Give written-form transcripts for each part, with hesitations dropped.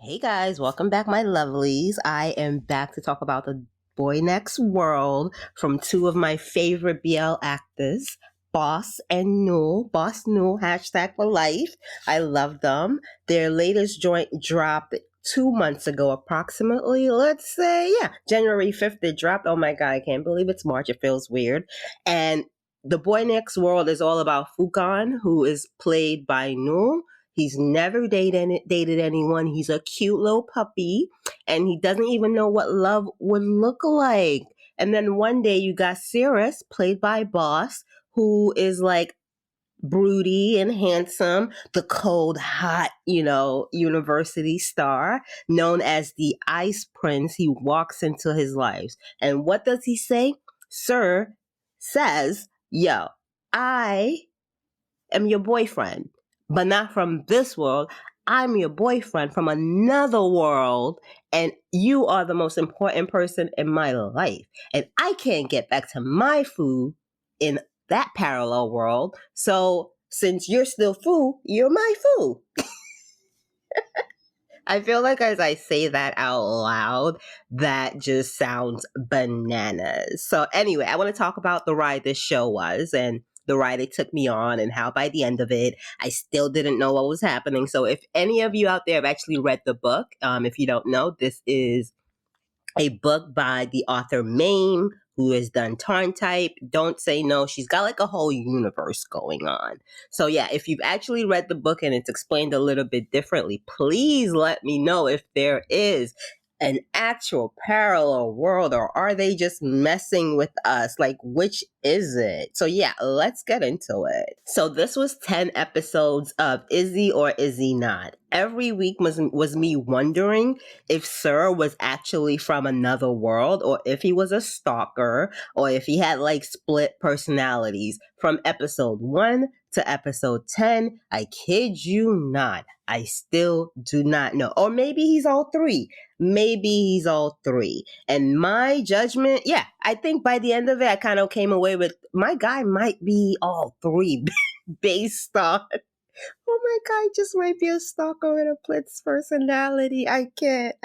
Hey guys, welcome back, my lovelies. I am back to talk about The Boy Next World from two of my favorite BL actors, Boss and Newell. Boss Newell, hashtag for life. I love them. Their latest joint dropped 2 months ago, approximately. Let's say, January 5th it dropped. Oh my God, I can't believe it's March. It feels weird. And The Boy Next World is all about Fukan, who is played by Newell. He's never dated anyone. He's a cute little puppy, and he doesn't even know what love would look like. And then one day you got Cirrus, played by Boss, who is like broody and handsome, the cold, hot, university star, known as the Ice Prince. He walks into his lives. And what does he say? Sir says, yo, I am your boyfriend, but not from this world. I'm your boyfriend from another world, and you are the most important person in my life. And I can't get back to my food in that parallel world. So since you're still food, you're my food. I feel like as I say that out loud, that just sounds bananas. So anyway, I want to talk about the ride this show was and the ride it took me on and how by the end of it, I still didn't know what was happening. So if any of you out there have actually read the book, if you don't know, this is a book by the author Mame, who has done Tarn Type, Don't Say No. She's got like a whole universe going on. So yeah, if you've actually read the book and it's explained a little bit differently, please let me know if there is an actual parallel world, or are they just messing with us? Like, which is it? So yeah, let's get into it. So this was 10 episodes of Is He or Is He Not? Every week was me wondering if Sir was actually from another world, or if he was a stalker, or if he had like split personalities from episode 1 to episode 10. I kid you not. I still do not know. Or maybe he's all three. Maybe he's all three. And my judgment, I think by the end of it, I kind of came away with my guy might be all three based on, oh my God, just might be a stalker with a Blitz personality. I can't.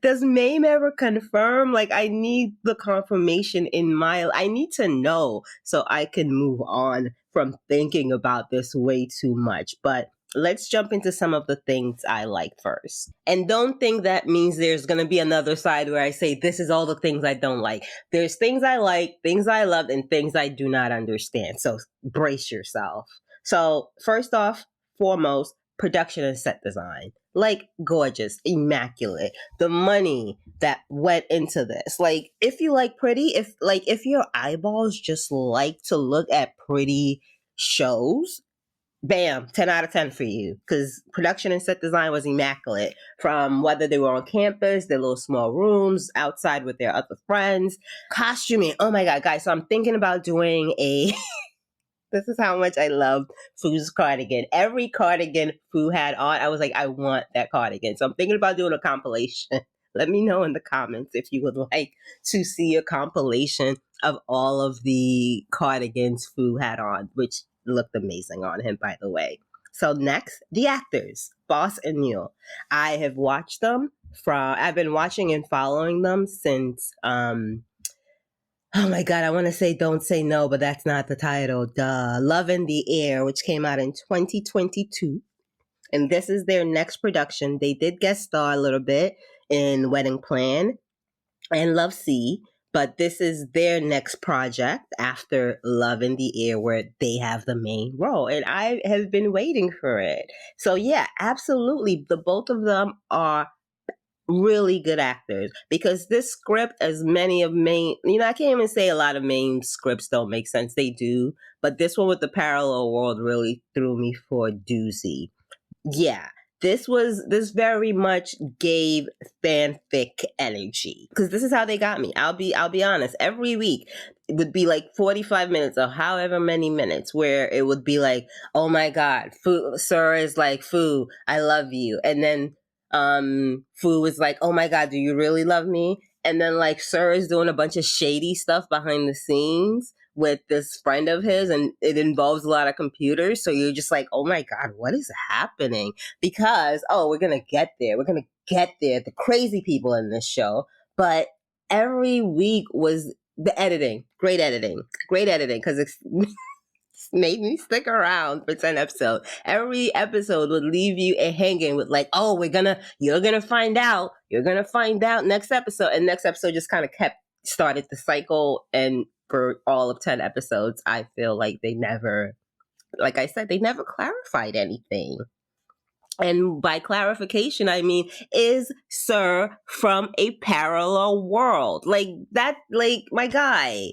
Does Mame ever confirm? Like, I need the confirmation I need to know so I can move on from thinking about this way too much. But let's jump into some of the things I like first. And don't think that means there's going to be another side where I say, this is all the things I don't like. There's things I like, things I love, and things I do not understand. So brace yourself. So first off, foremost, production and set design. Like, gorgeous, immaculate. The money that went into this. Like, if you like pretty, if your eyeballs just like to look at pretty shows, bam, 10 out of 10 for you. Because production and set design was immaculate. From whether they were on campus, their little small rooms, outside with their other friends. Costuming, oh my God, guys. So I'm thinking about doing a... This is how much I love Foo's cardigan. Every cardigan Foo had on, I was like, I want that cardigan. So I'm thinking about doing a compilation. Let me know in the comments if you would like to see a compilation of all of the cardigans Foo had on, which looked amazing on him, by the way. So next, the actors, Boss and Newell. I have watched them I've been watching and following them since, oh my God, I want to say Don't Say No, but that's not the title. Duh. Love in the Air, which came out in 2022. And this is their next production. They did guest star a little bit in Wedding Plan and Love Sea, but this is their next project after Love in the Air, where they have the main role. And I have been waiting for it. So yeah, absolutely. The both of them are really good actors, because this script, as many of Mame, I can't even say a lot of Mame scripts don't make sense. They do, but this one with the parallel world really threw me for a doozy. Yeah, this very much gave fanfic energy, because this is how they got me. I'll be honest. Every week it would be like 45 minutes or however many minutes where it would be like, oh my God, Sir is like, Foo, I love you. And then Foo was like, oh my God, do you really love me? And then like Sir is doing a bunch of shady stuff behind the scenes with this friend of his, and it involves a lot of computers. So you're just like, oh my God, what is happening? Because, oh, we're going to get there. We're going to get there. The crazy people in this show. But every week was the editing. Great editing. Great editing. Because it's made me stick around for 10 episodes. Every episode would leave you hanging with like, oh, you're gonna find out. You're gonna find out next episode. And next episode just kind of started the cycle. And for all of 10 episodes, I feel like they never, like I said, they never clarified anything. And by clarification, I mean, is Sir from a parallel world? Like that, like my guy,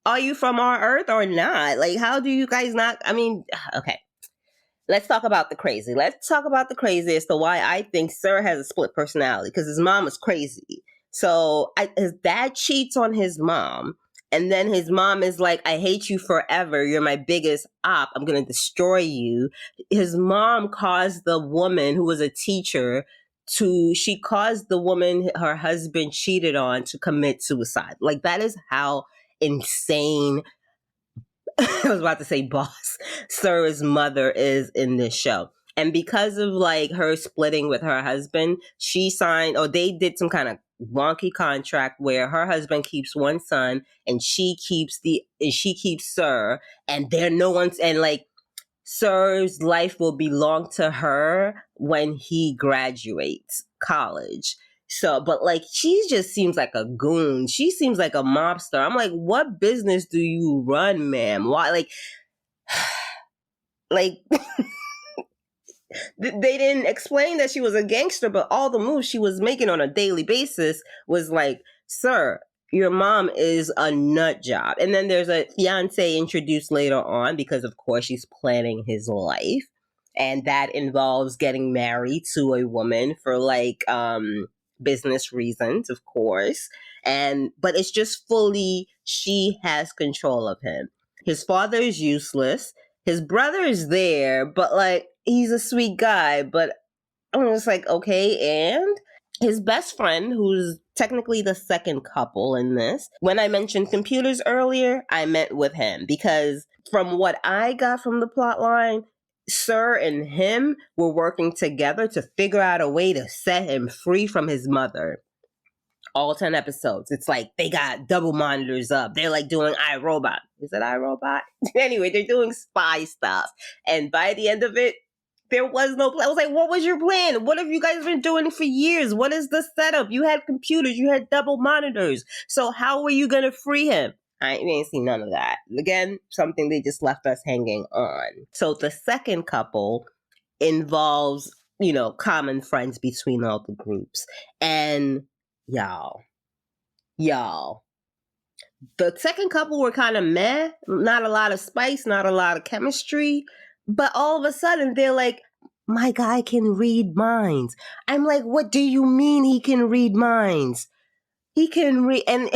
are you from our Earth or not? Like, how do you guys not? I mean, okay. Let's talk about the crazy. Let's talk about the crazy as to why I think Sir has a split personality, because his mom is crazy. So his dad cheats on his mom. And then his mom is like, I hate you forever. You're my biggest op. I'm going to destroy you. His mom caused the woman who was a teacher she caused the woman her husband cheated on to commit suicide. Like, that is how insane I was about to say boss Sir's mother is in this show. And because of like her splitting with her husband, she signed, or they did some kind of wonky contract where her husband keeps one son and she keeps Sir, and like Sir's life will belong to her when he graduates college. So, but like, she just seems like a goon. She seems like a mobster. I'm like, what business do you run, ma'am? Why, like, they didn't explain that she was a gangster, but all the moves she was making on a daily basis was like, Sir, your mom is a nut job. And then there's a fiance introduced later on because, of course, she's planning his life. And that involves getting married to a woman for like, business reasons, of course. But it's just fully, she has control of him. His father is useless. His brother is there, but like, he's a sweet guy, but I'm just like, okay, and his best friend, who's technically the second couple in this. When I mentioned computers earlier, I meant with him, because from what I got from the plot line, Sir and him were working together to figure out a way to set him free from his mother. All 10 episodes. It's like they got double monitors up. They're like doing iRobot. Is it iRobot? Anyway, they're doing spy stuff. And by the end of it, there was no plan. I was like, what was your plan? What have you guys been doing for years? What is the setup? You had computers, you had double monitors. So how were you going to free him? I didn't see none of that. Again, something they just left us hanging on. So the second couple involves, common friends between all the groups. And y'all, the second couple were kind of meh. Not a lot of spice, not a lot of chemistry. But all of a sudden, they're like, my guy can read minds. I'm like, what do you mean he can read minds? He can read, and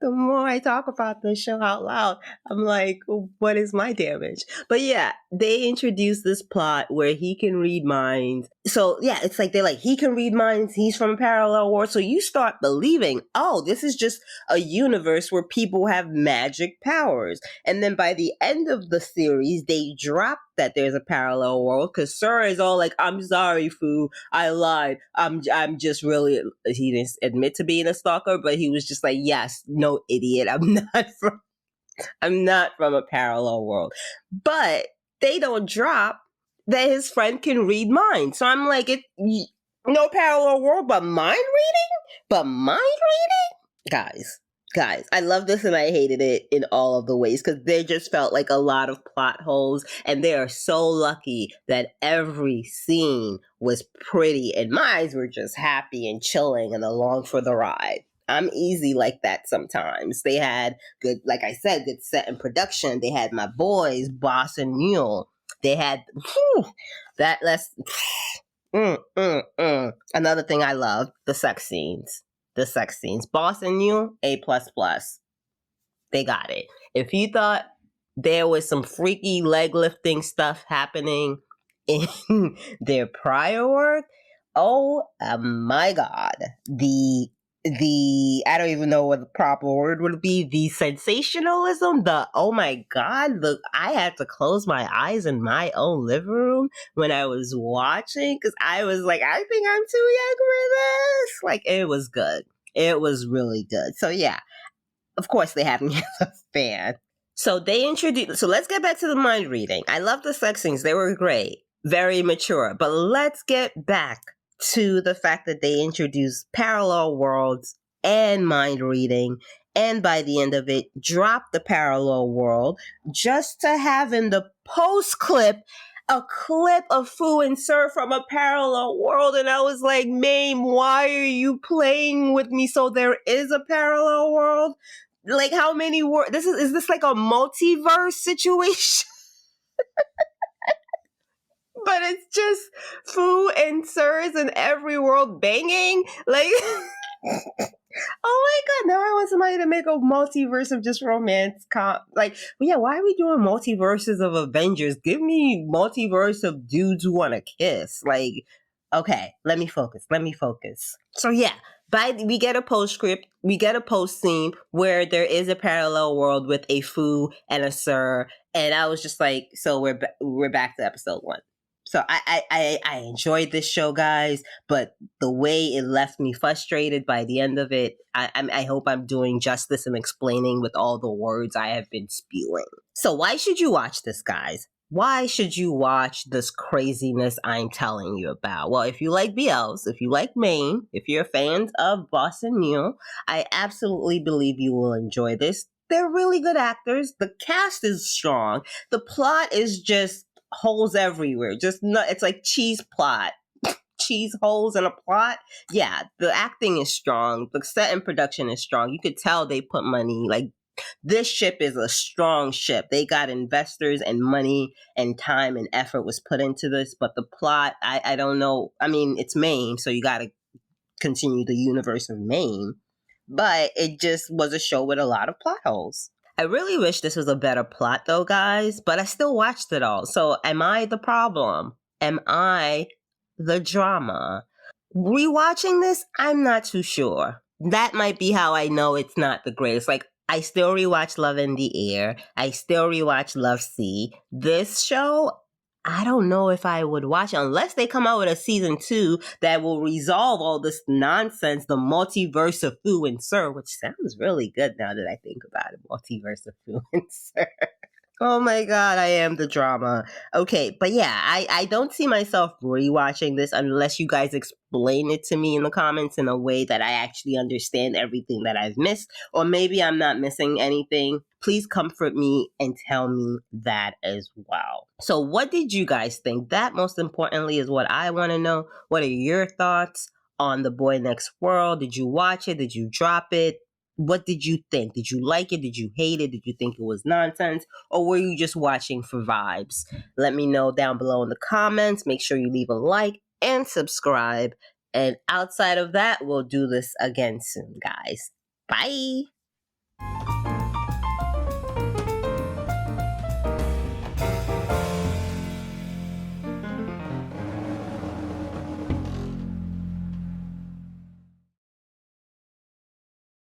the more I talk about this show out loud, I'm like, what is my damage? But yeah, they introduced this plot where he can read minds. So yeah, it's like, they're like, he can read minds. He's from a parallel world. So you start believing, oh, this is just a universe where people have magic powers. And then by the end of the series, they drop that there's a parallel world, because Sir is all like, I'm sorry, Fu, I lied. I'm just really, he didn't admit to being a stalker, but he was just like, yes, no, idiot, I'm not from a parallel world. But they don't drop that his friend can read minds. So I'm like, no parallel world, but mind reading? Guys, I love this and I hated it in all of the ways, because there just felt like a lot of plot holes, and they are so lucky that every scene was pretty and my eyes were just happy and chilling and along for the ride. I'm easy like that sometimes. They had good, like I said, good set and production. They had my boys, Boss and Mule. They had that less. Another thing I love, the sex scenes. Boss and Mule, A++. They got it. If you thought there was some freaky leg lifting stuff happening in their prior work, oh my God. I don't even know what the proper word would be, the sensationalism, the oh my god, I had to close my eyes in my own living room when I was watching because I was like, I think I'm too young for this. Like, it was good. It was really good. So yeah, of course they have me as a fan. So let's get back to the mind reading. I love the sex scenes. They were great. Very mature. But let's get back to the fact that they introduced parallel worlds and mind reading. And by the end of it, drop the parallel world just to have in the post clip a clip of Fu and Sir from a parallel world. And I was like, Mame, why are you playing with me? So there is a parallel world? Like, how many words? Is this like a multiverse situation? But it's just Fu and Sirs in every world banging. Like, oh my god, now I want somebody to make a multiverse of just romance like, yeah, why are we doing multiverses of Avengers? Give me multiverse of dudes who want to kiss. Like, okay, let me focus. So yeah, we get a postscript, we get a post scene where there is a parallel world with a Fu and a Sir, and I was just like, so we're back to episode 1. So I enjoyed this show, guys, but the way it left me frustrated by the end of it, I hope I'm doing justice and explaining with all the words I have been spewing. So why should you watch this, guys? Why should you watch this craziness I'm telling you about? Well, if you like BLs, if you like Maine, if you're fans of Boss and Neil, I absolutely believe you will enjoy this. They're really good actors. The cast is strong. The plot is just holes everywhere. It's like cheese plot. Cheese holes in a plot. Yeah, the acting is strong. The set and production is strong. You could tell they put money, like, this ship is a strong ship. They got investors and money and time and effort was put into this, but the plot, I don't know. I mean, it's Maine, so you got to continue the universe of Maine, but it just was a show with a lot of plot holes. I really wish this was a better plot though, guys, but I still watched it all. So am I the problem? Am I the drama? Rewatching this, I'm not too sure. That might be how I know it's not the greatest. Like, I still rewatch Love in the Air. I still rewatch Love Sea. This show, I don't know if I would watch it unless they come out with a season 2 that will resolve all this nonsense, the multiverse of Fu and Sir, which sounds really good now that I think about it. Multiverse of Fu and Sir. Oh my god, I am the drama. Okay, but yeah, I don't see myself rewatching this unless you guys explain it to me in the comments in a way that I actually understand everything that I've missed, or maybe I'm not missing anything. Please comfort me and tell me that as well. So what did you guys think? That, most importantly, is what I want to know. What are your thoughts on The Boy Next World? Did you watch it? Did you drop it? What did you think? Did you like it? Did you hate it? Did you think it was nonsense? Or were you just watching for vibes? Let me know down below in the comments. Make sure you leave a like and subscribe. And outside of that, we'll do this again soon, guys. Bye.